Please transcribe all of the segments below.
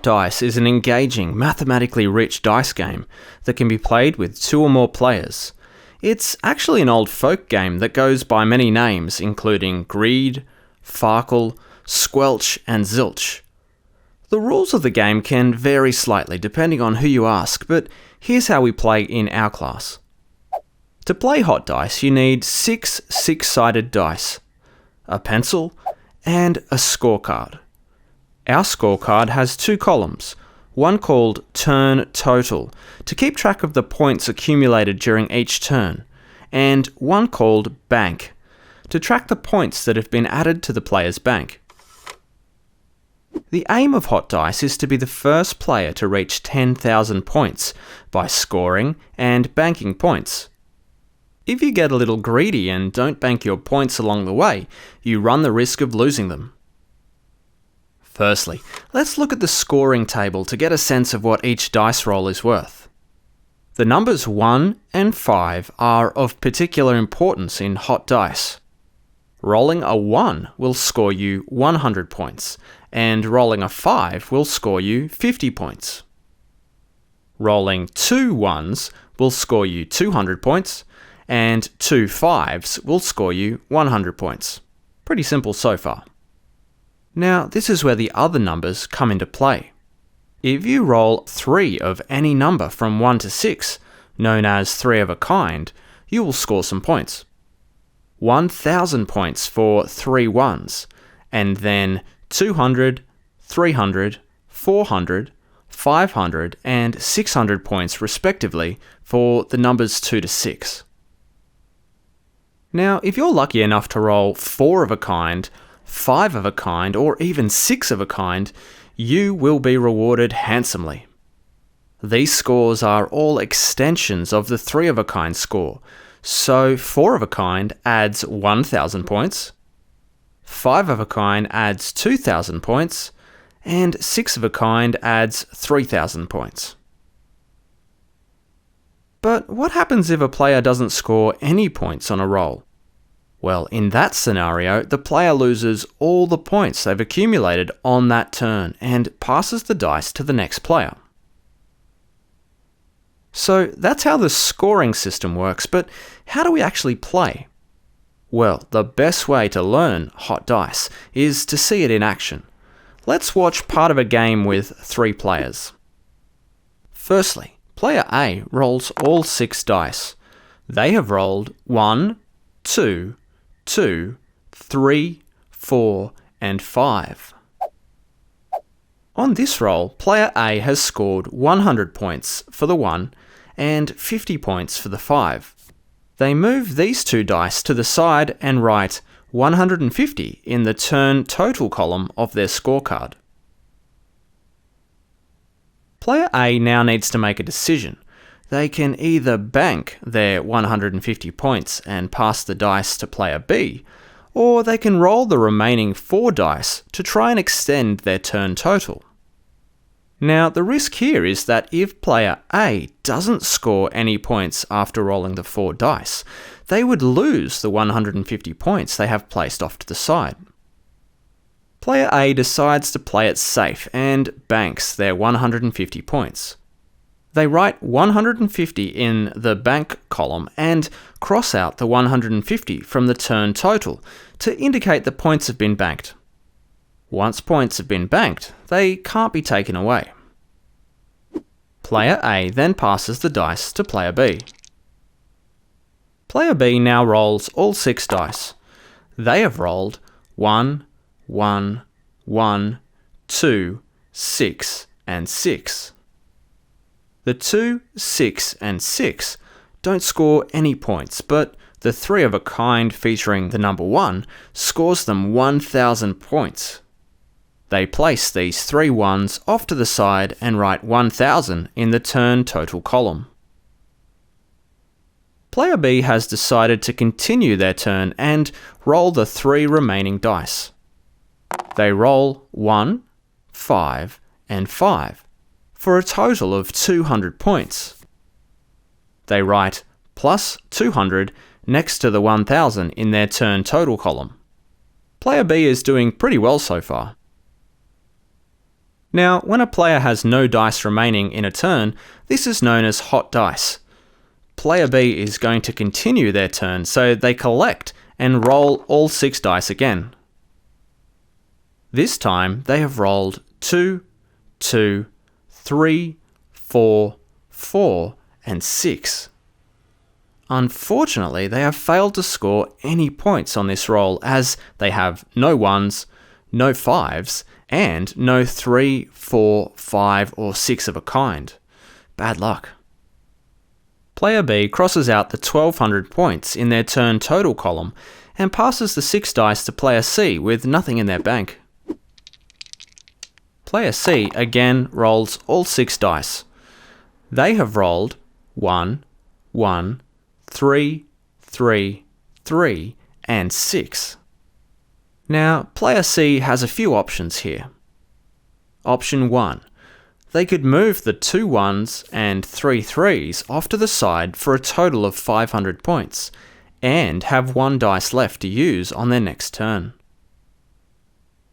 Hot Dice is an engaging, mathematically rich dice game that can be played with 2 or more players. It's actually an old folk game that goes by many names, including Greed, Farkle, Squelch, and Zilch. The rules of the game can vary slightly depending on who you ask, but here's how we play in our class. To play Hot Dice, you need 6 six-sided dice, a pencil, and a scorecard. Our scorecard has 2 columns, one called Turn Total, to keep track of the points accumulated during each turn, and one called Bank, to track the points that have been added to the player's bank. The aim of Hot Dice is to be the first player to reach 10,000 points by scoring and banking points. If you get a little greedy and don't bank your points along the way, you run the risk of losing them. Firstly, let's look at the scoring table to get a sense of what each dice roll is worth. The numbers 1 and 5 are of particular importance in Hot Dice. Rolling a 1 will score you 100 points, and rolling a 5 will score you 50 points. Rolling 2 1s will score you 200 points, and 2 5s will score you 100 points. Pretty simple so far. Now, this is where the other numbers come into play. If you roll 3 of any number from 1 to 6, known as 3 of a kind, you will score some points. 1,000 points for 3 1s, and then 200, 300, 400, 500, and 600 points respectively for the numbers 2 to 6. Now, if you're lucky enough to roll 4 of a kind, 5 of a kind, or even 6 of a kind, you will be rewarded handsomely. These scores are all extensions of the 3 of a kind score, so 4 of a kind adds 1,000 points, 5 of a kind adds 2,000 points, and 6 of a kind adds 3,000 points. But what happens if a player doesn't score any points on a roll? Well, in that scenario, the player loses all the points they've accumulated on that turn and passes the dice to the next player. So that's how the scoring system works, but how do we actually play? Well, the best way to learn Hot Dice is to see it in action. Let's watch part of a game with 3 players. Firstly, player A rolls all 6 dice. They have rolled 1, 2, 2, 3, 4, and 5. On this roll, player A has scored 100 points for the 1 and 50 points for the 5. They move these 2 dice to the side and write 150 in the turn total column of their scorecard. Player A now needs to make a decision. They can either bank their 150 points and pass the dice to player B, or they can roll the remaining 4 dice to try and extend their turn total. Now, the risk here is that if player A doesn't score any points after rolling the 4 dice, they would lose the 150 points they have placed off to the side. Player A decides to play it safe and banks their 150 points. They write 150 in the bank column and cross out the 150 from the turn total to indicate the points have been banked. Once points have been banked, they can't be taken away. Player A then passes the dice to player B. Player B now rolls all 6 dice. They have rolled 1, 1, 1, 2, 6, and 6. The 2, 6, and 6 don't score any points, but the 3 of a kind featuring the number 1 scores them 1,000 points. They place these 3 1s off to the side and write 1,000 in the turn total column. Player B has decided to continue their turn and roll the 3 remaining dice. They roll 1, 5, and 5. For a total of 200 points. They write plus 200 next to the 1,000 in their turn total column. Player B is doing pretty well so far. Now, when a player has no dice remaining in a turn, this is known as hot dice. Player B is going to continue their turn, so they collect and roll all 6 dice again. This time, they have rolled 2, 2, 3, 4, 4, and 6. Unfortunately, they have failed to score any points on this roll, as they have no 1s, no 5s, and no 3, 4, 5, or 6 of a kind. Bad luck. Player B crosses out the 1200 points in their turn total column and passes the 6 dice to player C with nothing in their bank. Player C again rolls all 6 dice. They have rolled 1, 1, 3, 3, 3, and 6. Now, player C has a few options here. Option 1. They could move the 2 1s and 3 3s off to the side for a total of 500 points, and have 1 dice left to use on their next turn.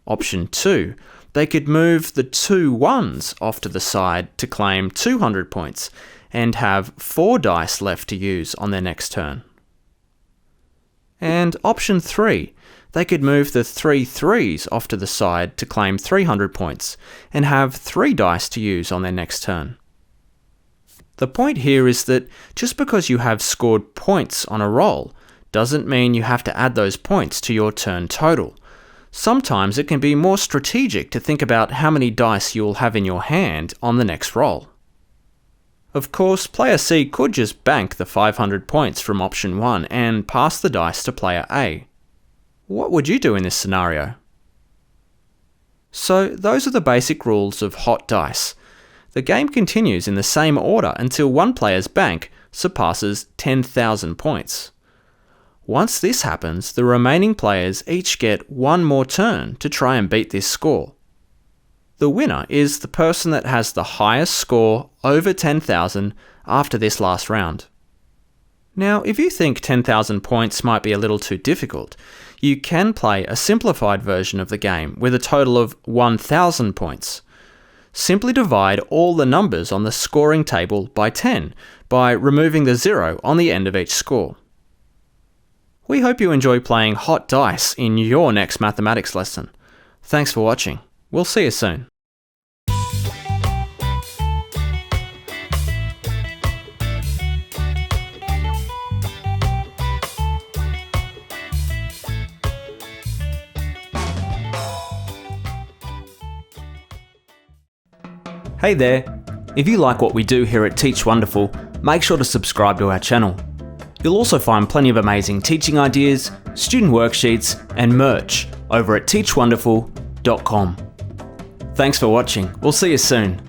Option 2. They could move the 2 1s off to the side to claim 200 points, and have 4 dice left to use on their next turn. And option 3. They could move the 3 3s off to the side to claim 300 points, and have 3 dice to use on their next turn. The point here is that just because you have scored points on a roll, doesn't mean you have to add those points to your turn total. Sometimes it can be more strategic to think about how many dice you'll have in your hand on the next roll. Of course, player C could just bank the 500 points from option 1 and pass the dice to player A. What would you do in this scenario? So those are the basic rules of hot dice. The game continues in the same order until one player's bank surpasses 10,000 points. Once this happens, the remaining players each get one more turn to try and beat this score. The winner is the person that has the highest score over 10,000 after this last round. Now, if you think 10,000 points might be a little too difficult, you can play a simplified version of the game with a total of 1,000 points. Simply divide all the numbers on the scoring table by 10 by removing the 0 on the end of each score. We hope you enjoy playing hot dice in your next mathematics lesson. Thanks for watching. We'll see you soon. Hey there! If you like what we do here at Teach Wonderful, make sure to subscribe to our channel. You'll also find plenty of amazing teaching ideas, student worksheets, and merch over at teachwonderful.com. Thanks for watching. We'll see you soon.